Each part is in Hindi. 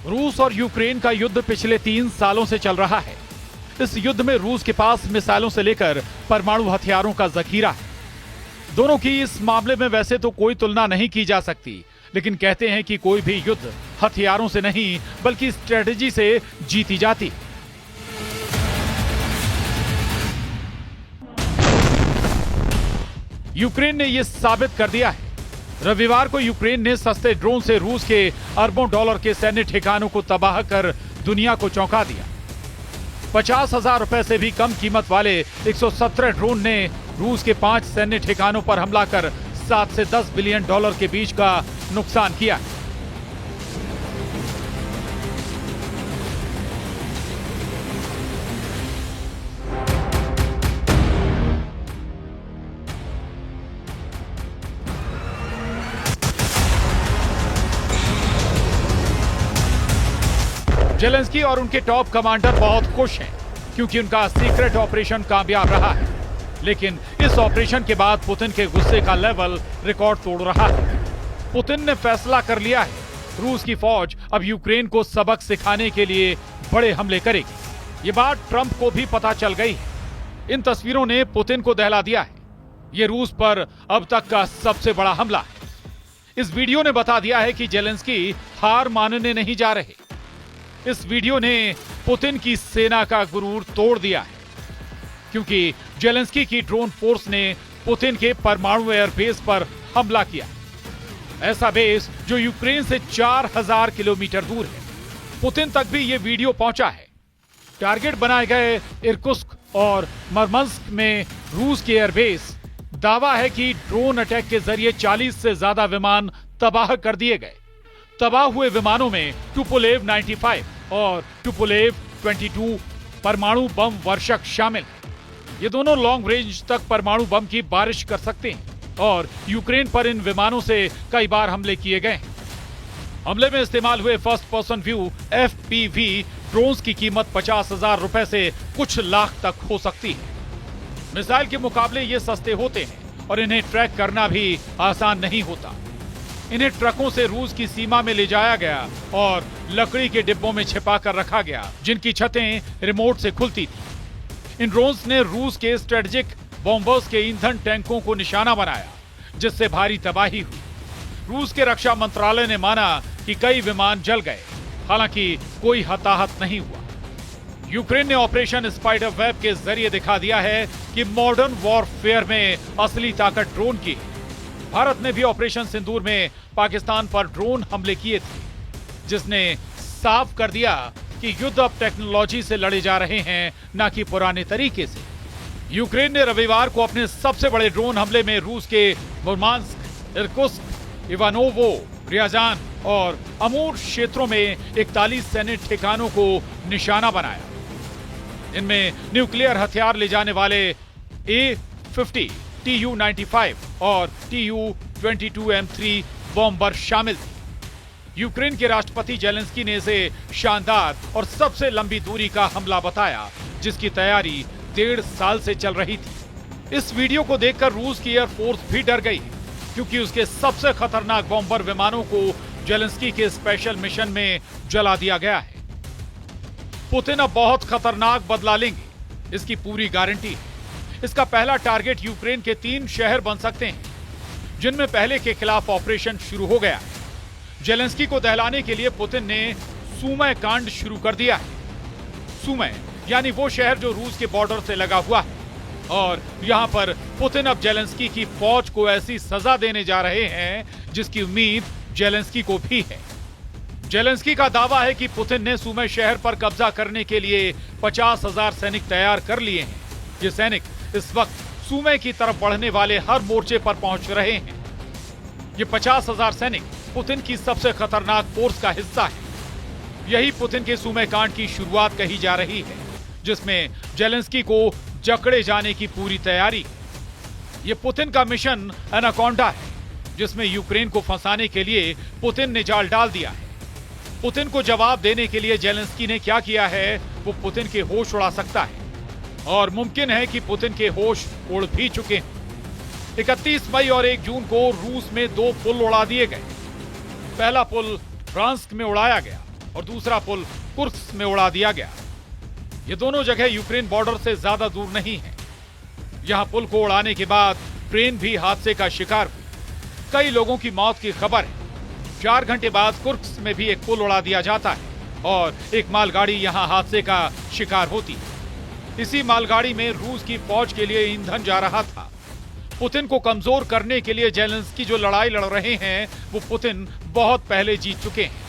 रूस और यूक्रेन का युद्ध पिछले 3 सालों से चल रहा है। इस युद्ध में रूस के पास मिसाइलों से लेकर परमाणु हथियारों का जखीरा है। दोनों की इस मामले में वैसे तो कोई तुलना नहीं की जा सकती, लेकिन कहते हैं कि कोई भी युद्ध हथियारों से नहीं बल्कि स्ट्रेटेजी से जीती जाती। यूक्रेन ने यह साबित कर दिया है। रविवार को यूक्रेन ने सस्ते ड्रोन से रूस के अरबों डॉलर के सैन्य ठिकानों को तबाह कर दुनिया को चौंका दिया। 50,000 रुपए से भी कम कीमत वाले 117 ड्रोन ने रूस के 5 सैन्य ठिकानों पर हमला कर 7 से 10 बिलियन डॉलर के बीच का नुकसान किया। जेलेंस्की और उनके टॉप कमांडर बहुत खुश हैं क्योंकि उनका सीक्रेट ऑपरेशन कामयाब रहा है। लेकिन इस ऑपरेशन के बाद पुतिन के गुस्से का लेवल रिकॉर्ड तोड़ रहा है। पुतिन ने फैसला कर लिया है, रूस की फौज अब यूक्रेन को सबक सिखाने के लिए बड़े हमले करेगी। ये बात ट्रंप को भी पता चल गई है। इन तस्वीरों ने पुतिन को दहला दिया है। ये रूस पर अब तक का सबसे बड़ा हमला है। इस वीडियो ने बता दिया है कि जेलेंस्की हार मानने नहीं जा रहे। इस वीडियो ने पुतिन की सेना का गुरूर तोड़ दिया है, क्योंकि जेलेंस्की की ड्रोन फोर्स ने पुतिन के परमाणु एयरबेस पर हमला किया। ऐसा बेस जो यूक्रेन से 4000 किलोमीटर दूर है। पुतिन तक भी यह वीडियो पहुंचा है। टारगेट बनाए गए इरकुत्स्क और मरमंस्क में रूस के एयरबेस। दावा है कि ड्रोन अटैक के जरिए 40 से ज्यादा विमान तबाह कर दिए गए। तबाह हुए विमानों में टुपोलेव 95 और टुपोलेव 22 परमाणु बम वर्षक शामिल हैं। ये दोनों लॉन्ग रेंज तक परमाणु बम की बारिश कर सकते हैं और यूक्रेन पर इन विमानों से कई बार हमले किए गए हैं। हमले में इस्तेमाल हुए first person view FPV drones की कीमत 50,000 रुपए से कुछ लाख तक हो सकती है। मिसाइल के मुकाबले ये सस्ते होते हैं और इन्हें ट्रैक करना भी आसान नहीं होता। इन्हें ट्रकों से रूस की सीमा में ले जाया गया और लकड़ी के डिब्बों में छिपा कर रखा गया, जिनकी छतें रिमोट से खुलती थी। इन ड्रोन्स ने रूस के स्ट्रेटेजिक बॉम्बर्स के ईंधन टैंकों को निशाना बनाया, जिससे भारी तबाही हुई। रूस के रक्षा मंत्रालय ने माना कि कई विमान जल गए, हालांकि कोई हताहत नहीं हुआ। यूक्रेन ने ऑपरेशन स्पाइडर वेब के जरिए दिखा दिया है कि मॉडर्न वॉरफेयर में असली ताकत ड्रोन की है। भारत ने भी ऑपरेशन सिंदूर में पाकिस्तान पर ड्रोन हमले किए थे, जिसने साफ कर दिया कि युद्ध अब टेक्नोलॉजी से लड़े जा रहे हैं, न कि पुराने तरीके से। यूक्रेन ने रविवार को अपने सबसे बड़े ड्रोन हमले में रूस के मुर्मांस्क, इरकुत्स्क, इवानोवो, रियाजान और अमूर क्षेत्रों में 41 सैन्य ठिकानों को निशाना बनाया। इनमें न्यूक्लियर हथियार ले जाने वाले A-50, Tu-95 और Tu-22M3 बॉम्बर शामिल थे। यूक्रेन के राष्ट्रपति जेलेंस्की ने इसे शानदार और सबसे लंबी दूरी का हमला बताया, जिसकी तैयारी 1.5 साल से चल रही थी। इस वीडियो को देखकर रूस की एयरफोर्स भी डर गई, क्योंकि उसके सबसे खतरनाक बॉम्बर विमानों को जेलेंस्की के स्पेशल मिशन में जला दिया गया है। पुतिन अब बहुत खतरनाक बदला लेंगे, इसकी पूरी गारंटी है। इसका पहला टारगेट यूक्रेन के 3 शहर बन सकते हैं, जिनमें पहले के खिलाफ ऑपरेशन शुरू हो गया है। जेलेंस्की को दहलाने के लिए पुतिन ने सुमय कांड शुरू कर दिया है। सुमय यानी वो शहर जो रूस के बॉर्डर से लगा हुआ है, और यहां पर पुतिन अब जेलेंस्की की फौज को ऐसी सजा देने जा रहे हैं जिसकी उम्मीद जेलेंस्की को भी है। जेलेंस्की का दावा है कि पुतिन ने सुमय शहर पर कब्जा करने के लिए 50,000 सैनिक तैयार कर लिए हैं। ये सैनिक इस वक्त सुमय की तरफ बढ़ने वाले हर मोर्चे पर पहुंच रहे हैं। ये 50,000 सैनिक पुतिन की सबसे खतरनाक फोर्स का हिस्सा है। यही पुतिन के सुमय कांड की शुरुआत कही जा रही है, जिसमें जेलेंस्की को जकड़े जाने की पूरी तैयारी है। ये पुतिन का मिशन एनाकोंडा है, जिसमें यूक्रेन को फंसाने के लिए पुतिन ने जाल डाल दिया है। पुतिन को जवाब देने के लिए जेलेंस्की ने क्या किया है, वो पुतिन के होश उड़ा सकता है, और मुमकिन है कि पुतिन के होश उड़ भी चुके हैं। 31 मई और 1 जून को रूस में 2 पुल उड़ा दिए गए। पहला पुल ब्रांस्क में उड़ाया गया और दूसरा पुल कुर्स्क में उड़ा दिया गया। ये दोनों जगह यूक्रेन बॉर्डर से ज्यादा दूर नहीं है। यहां पुल को उड़ाने के बाद ट्रेन भी हादसे का शिकार हुई। कई लोगों की मौत की खबर है। 4 घंटे बाद कुर्स्क में भी एक पुल उड़ा दिया जाता है और एक मालगाड़ी यहां हादसे का शिकार होती है। इसी मालगाड़ी में रूस की फौज के लिए ईंधन जा रहा था। पुतिन को कमजोर करने के लिए जेलेंस्की जो लड़ाई लड़ रहे हैं वो पुतिन बहुत पहले जीत चुके हैं।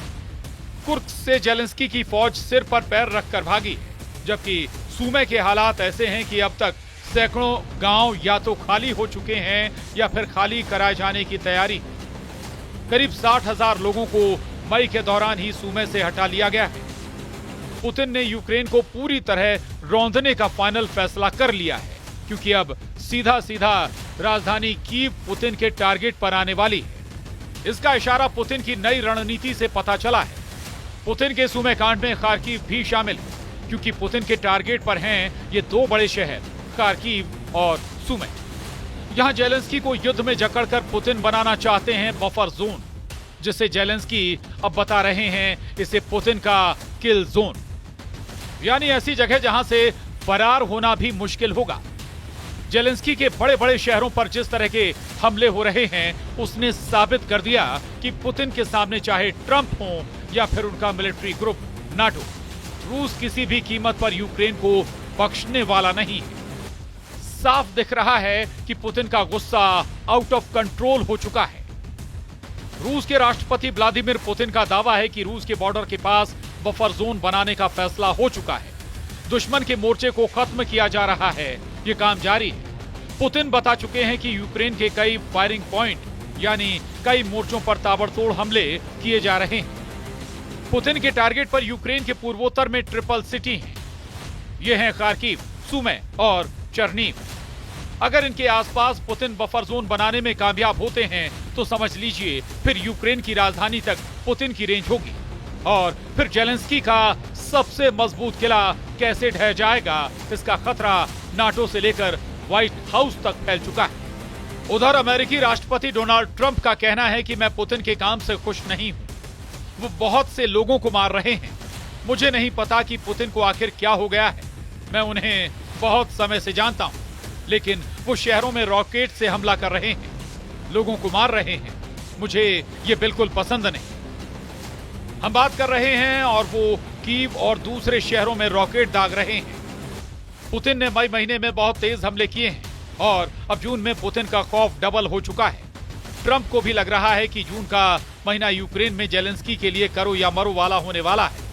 कुर्स्क से जेलेंस्की की फौज सिर पर पैर रखकर भागी है, जबकि सूमे के हालात ऐसे हैं कि अब तक सैकड़ों गांव या तो खाली हो चुके हैं या फिर खाली कराए जाने की तैयारी। करीब 60,000 लोगों को मई के दौरान ही सूमे से हटा लिया गया है। पुतिन ने यूक्रेन को पूरी तरह रौंदने का फाइनल फैसला कर लिया है, क्योंकि अब सीधा सीधा राजधानी कीव पुतिन के टारगेट पर आने वाली है। इसका इशारा पुतिन की नई रणनीति से पता चला है। पुतिन के सूमे कांड में खार्किव भी शामिल है, क्योंकि पुतिन के टारगेट पर हैं ये 2 बड़े शहर खार्किव और सूमे। यहां जेलेंस्की को युद्ध में जकड़कर पुतिन बनाना चाहते हैं बफर जोन, जिसे जेलेंस्की अब बता रहे हैं इसे पुतिन का किल जोन, यानी ऐसी जगह जहां से फरार होना भी मुश्किल होगा। जेलेंस्की के बड़े बड़े शहरों पर जिस तरह के हमले हो रहे हैं उसने साबित कर दिया कि पुतिन के सामने चाहे ट्रंप हो या फिर उनका मिलिट्री ग्रुप नाटो, रूस किसी भी कीमत पर यूक्रेन को बख्शने वाला नहीं है। साफ दिख रहा है कि पुतिन का गुस्सा आउट ऑफ कंट्रोल हो चुका है। रूस के राष्ट्रपति व्लादिमीर पुतिन का दावा है कि रूस के बॉर्डर के पास बफर जोन बनाने का फैसला हो चुका है। दुश्मन के मोर्चे को खत्म किया जा रहा है, ये काम जारी है। पुतिन बता चुके हैं कि यूक्रेन के कई फायरिंग पॉइंट यानी कई मोर्चों पर ताबड़तोड़ हमले किए जा रहे हैं। पुतिन के टारगेट पर यूक्रेन के पूर्वोत्तर में ट्रिपल सिटी हैं। ये हैं खार्किव, सूमे और चर्नीव। अगर इनके आसपास पुतिन बफर जोन बनाने में कामयाब होते हैं तो समझ लीजिए फिर यूक्रेन की राजधानी तक पुतिन की रेंज होगी और फिर जेलेंस्की का सबसे मजबूत किला कैसे ढह जाएगा, इसका खतरा नाटो से लेकर व्हाइट हाउस तक फैल चुका है। उधर अमेरिकी राष्ट्रपति डोनाल्ड ट्रंप का कहना है कि मैं पुतिन के काम से खुश नहीं हूं। वो बहुत से लोगों को मार रहे हैं। मुझे नहीं पता कि पुतिन को आखिर क्या हो गया है। मैं उन्हें बहुत समय से जानता हूं, लेकिन वो शहरों में रॉकेट से हमला कर रहे हैं, लोगों को मार रहे हैं। मुझे ये बिल्कुल पसंद नहीं। हम बात कर रहे हैं और वो कीव और दूसरे शहरों में रॉकेट दाग रहे हैं। पुतिन ने मई महीने में बहुत तेज हमले किए हैं और अब जून में पुतिन का खौफ डबल हो चुका है। ट्रंप को भी लग रहा है कि जून का महीना यूक्रेन में जेलेंस्की के लिए करो या मरो वाला होने वाला है।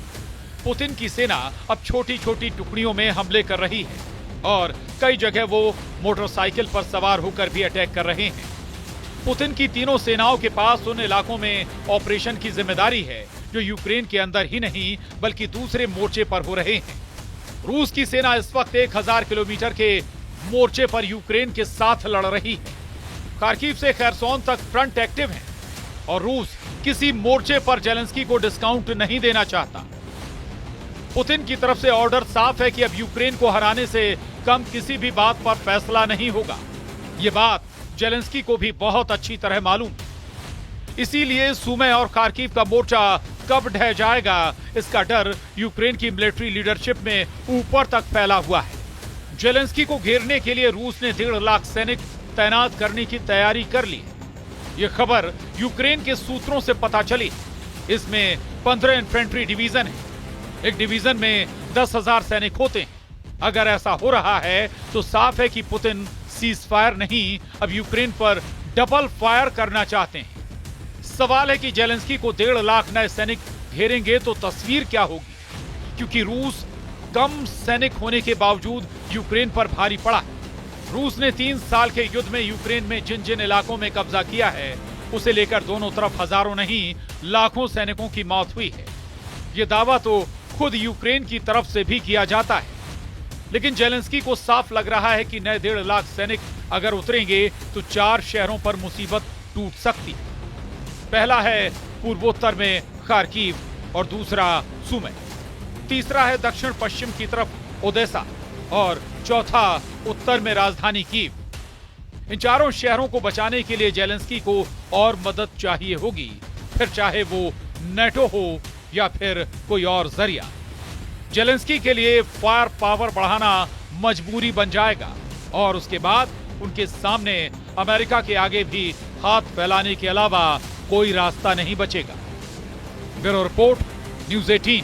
पुतिन की सेना अब छोटी छोटी टुकड़ियों में हमले कर रही है और कई जगह वो मोटरसाइकिल पर सवार होकर भी अटैक कर रहे हैं। पुतिन की तीनों सेनाओं के पास उन इलाकों में ऑपरेशन की जिम्मेदारी है जो यूक्रेन के अंदर ही नहीं बल्कि दूसरे मोर्चे पर हो रहे हैं। रूस की सेना इस वक्त 1000 किलोमीटर के मोर्चे पर यूक्रेन के साथ लड़ रही है। खार्किव से खैरसोन तक फ्रंट एक्टिव है और रूस किसी मोर्चे पर जेलेंस्की को डिस्काउंट नहीं देना चाहता। पुतिन की तरफ से ऑर्डर साफ है कि अब यूक्रेन को हराने से कम किसी भी बात पर फैसला नहीं होगा। ये बात जेलेंस्की को भी बहुत अच्छी तरह मालूम। इसीलिए सूमे और खार्किव का मोर्चा कब ढह जाएगा, इसका डर यूक्रेन की मिलिट्री लीडरशिप में ऊपर तक फैला हुआ है। जेलेंस्की को घेरने के लिए रूस ने 1.5 लाख सैनिक तैनात करने की तैयारी कर ली। ये खबर यूक्रेन के सूत्रों से पता चली। इसमें 15 इन्फेंट्री डिवीजन है। एक डिवीजन में 10,000 सैनिक होते हैं। अगर ऐसा हो रहा है तो साफ है कि पुतिन सीज फायर नहीं, अब यूक्रेन पर डबल फायर करना चाहते हैं। सवाल है कि जेलेंस्की को 1.5 लाख नए सैनिक घेरेंगे तो तस्वीर क्या होगी, क्योंकि रूस कम सैनिक होने के बावजूद यूक्रेन पर भारी पड़ा है। रूस ने 3 साल के युद्ध में यूक्रेन में जिन जिन इलाकों में कब्जा किया है उसे लेकर दोनों तरफ हजारों नहीं लाखों सैनिकों की मौत हुई है। ये दावा तो खुद यूक्रेन की तरफ से भी किया जाता है, लेकिन जेलेंस्की को साफ लग रहा है कि नए 1.5 लाख सैनिक अगर उतरेंगे तो 4 शहरों पर मुसीबत टूट सकती है। पहला है पूर्वोत्तर में खार्किव और दूसरा सूमे, तीसरा है दक्षिण पश्चिम की तरफ ओदेसा और चौथा उत्तर में राजधानी कीव। इन चारों शहरों को बचाने के लिए जेलेंस्की को और मदद चाहिए होगी, फिर चाहे वो नाटो हो या फिर कोई और जरिया। जेलेंस्की के लिए फायर पावर बढ़ाना मजबूरी बन जाएगा और उसके बाद उनके सामने अमेरिका के आगे भी हाथ फैलाने के अलावा कोई रास्ता नहीं बचेगा। Bureau report, news 18।